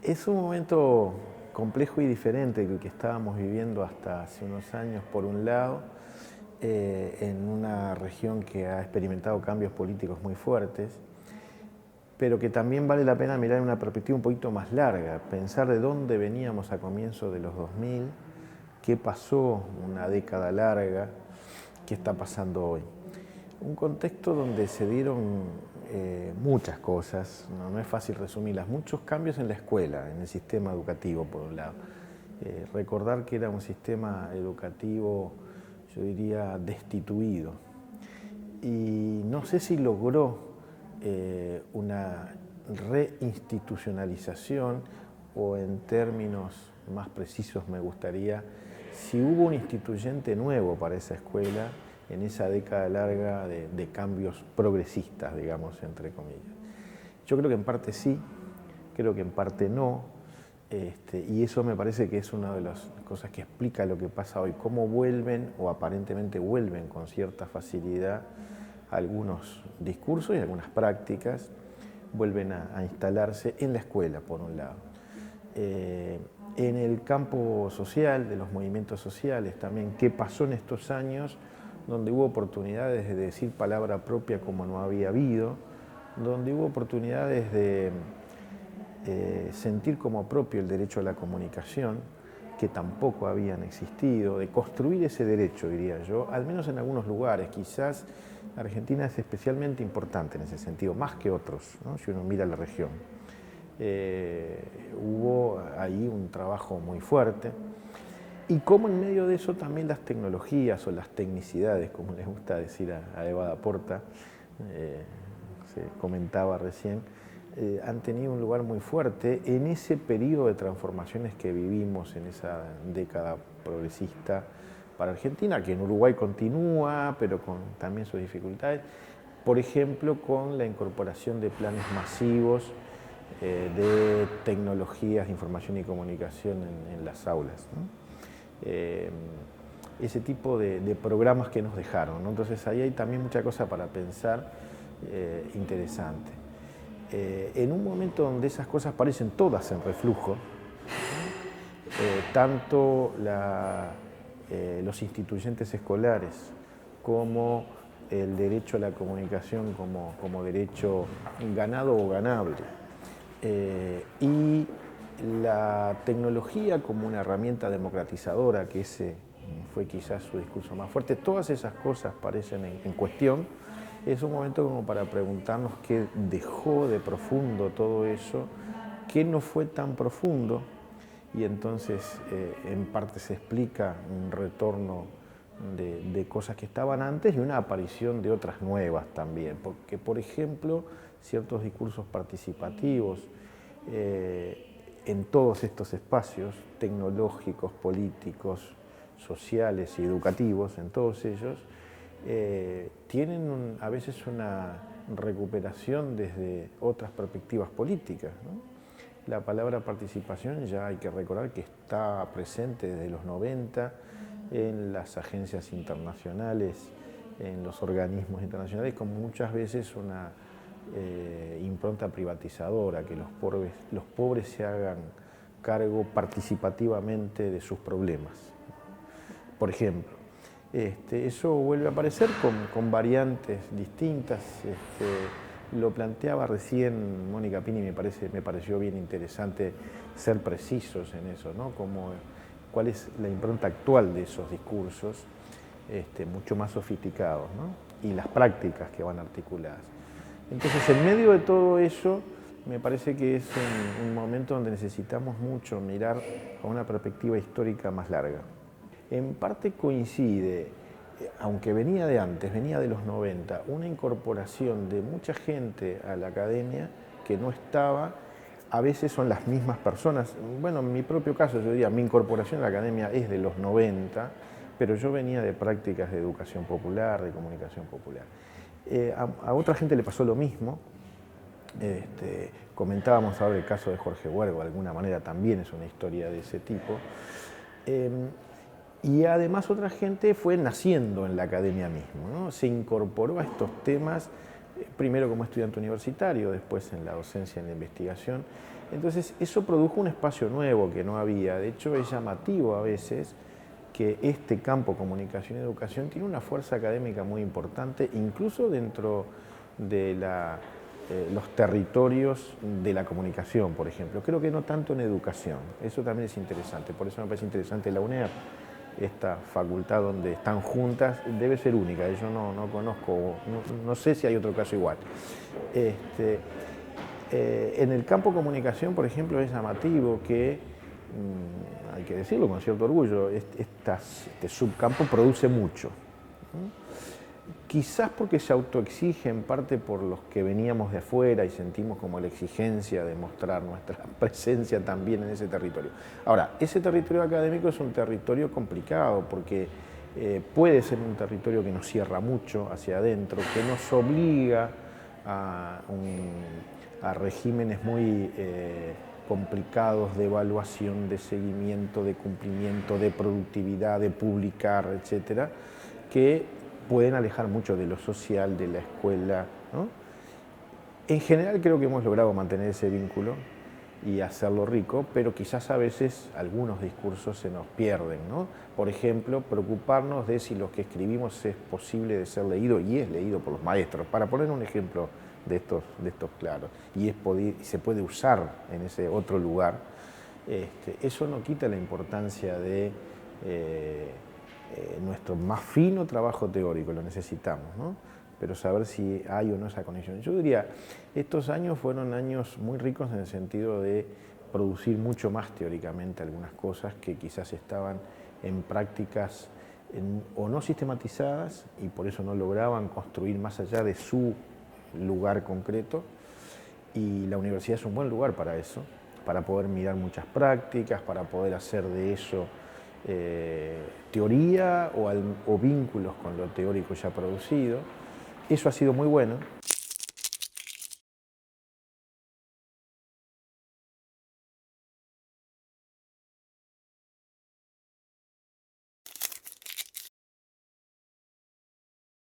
Es un momento complejo y diferente del que estábamos viviendo hasta hace unos años, por un lado, en una región que ha experimentado cambios políticos muy fuertes, pero que también vale la pena mirar en una perspectiva un poquito más larga, pensar de dónde veníamos a comienzos de los 2000, qué pasó una década larga, qué está pasando hoy. Un contexto donde se dieron muchas cosas, no es fácil resumirlas, muchos cambios en la escuela, en el sistema educativo, por un lado. Recordar que era un sistema educativo, yo diría, destituido. Y no sé si logró una reinstitucionalización o, en términos más precisos me gustaría, si hubo un instituyente nuevo para esa escuela en esa década larga de cambios progresistas, digamos, entre comillas. Yo creo que en parte sí, creo que en parte no, y eso me parece que es una de las cosas que explica lo que pasa hoy, cómo vuelven o aparentemente vuelven con cierta facilidad algunos discursos y algunas prácticas, vuelven a instalarse en la escuela, por un lado. En el campo social, de los movimientos sociales también, qué pasó en estos años donde hubo oportunidades de decir palabra propia como no había habido, donde hubo oportunidades de sentir como propio el derecho a la comunicación, que tampoco habían existido, de construir ese derecho, diría yo, al menos en algunos lugares. Quizás Argentina es especialmente importante en ese sentido, más que otros, ¿no? Si uno mira la región. Hubo ahí un trabajo muy fuerte. Y cómo en medio de eso también las tecnologías o las tecnicidades, como les gusta decir a Eva da Porta, se comentaba recién, han tenido un lugar muy fuerte en ese periodo de transformaciones que vivimos en esa década progresista para Argentina, que en Uruguay continúa, pero con también sus dificultades. Por ejemplo, con la incorporación de planes masivos de tecnologías de información y comunicación en las aulas, ¿no? Ese tipo de programas que nos dejaron, ¿no? Entonces ahí hay también mucha cosa para pensar interesante. En un momento donde esas cosas parecen todas en reflujo, tanto los instituyentes escolares como el derecho a la comunicación como derecho ganado o ganable, y la tecnología como una herramienta democratizadora, que ese fue quizás su discurso más fuerte, todas esas cosas parecen en cuestión. Es un momento como para preguntarnos qué dejó de profundo todo eso, qué no fue tan profundo, y entonces en parte se explica un retorno de cosas que estaban antes y una aparición de otras nuevas también, porque por ejemplo ciertos discursos participativos en todos estos espacios tecnológicos, políticos, sociales y educativos, en todos ellos, tienen a veces una recuperación desde otras perspectivas políticas, ¿no? La palabra participación ya hay que recordar que está presente desde los 90 en las agencias internacionales, en los organismos internacionales, como muchas veces una impronta privatizadora, que los pobres se hagan cargo participativamente de sus problemas. Por ejemplo, eso vuelve a aparecer con variantes distintas. Lo planteaba recién Mónica Pini, me pareció bien interesante ser precisos en eso, ¿no? ¿Cuál es la impronta actual de esos discursos, mucho más sofisticados, ¿no? Y las prácticas que van articuladas. Entonces, en medio de todo eso, me parece que es un momento donde necesitamos mucho mirar a una perspectiva histórica más larga. En parte coincide, aunque venía de antes, venía de los 90, una incorporación de mucha gente a la academia que no estaba, a veces son las mismas personas. Bueno, en mi propio caso, yo diría, mi incorporación a la academia es de los 90, pero yo venía de prácticas de educación popular, de comunicación popular. A otra gente le pasó lo mismo. Comentábamos ahora el caso de Jorge Huergo, de alguna manera también es una historia de ese tipo. Y además otra gente fue naciendo en la academia mismo, ¿no? Se incorporó a estos temas, primero como estudiante universitario, después en la docencia, en la investigación, Entonces eso produjo un espacio nuevo que no había. De hecho es llamativo a veces que este campo comunicación y educación tiene una fuerza académica muy importante, incluso dentro de los territorios de la comunicación, por ejemplo. Creo que no tanto en educación, eso también es interesante, por eso me parece interesante la UNER, esta facultad donde están juntas, debe ser única, yo no conozco, no sé si hay otro caso igual. En el campo comunicación, por ejemplo, es llamativo que, hay que decirlo con cierto orgullo, este subcampo produce mucho. Quizás porque se autoexige en parte por los que veníamos de afuera y sentimos como la exigencia de mostrar nuestra presencia también en ese territorio. Ahora, ese territorio académico es un territorio complicado porque puede ser un territorio que nos cierra mucho hacia adentro, que nos obliga a regímenes muy complicados de evaluación, de seguimiento, de cumplimiento, de productividad, de publicar, etcétera, que pueden alejar mucho de lo social, de la escuela, ¿no? En general creo que hemos logrado mantener ese vínculo y hacerlo rico, pero quizás a veces algunos discursos se nos pierden, ¿no? Por ejemplo, preocuparnos de si lo que escribimos es posible de ser leído y es leído por los maestros, para poner un ejemplo de estos claros, y se puede usar en ese otro lugar. Eso no quita la importancia de nuestro más fino trabajo teórico, lo necesitamos, ¿no? Pero saber si hay o no esa conexión. Yo diría, estos años fueron años muy ricos en el sentido de producir mucho más teóricamente algunas cosas que quizás estaban en prácticas o no sistematizadas y por eso no lograban construir más allá de su lugar concreto, y la universidad es un buen lugar para eso, para poder mirar muchas prácticas, para poder hacer de eso teoría o vínculos con lo teórico ya producido. Eso ha sido muy bueno.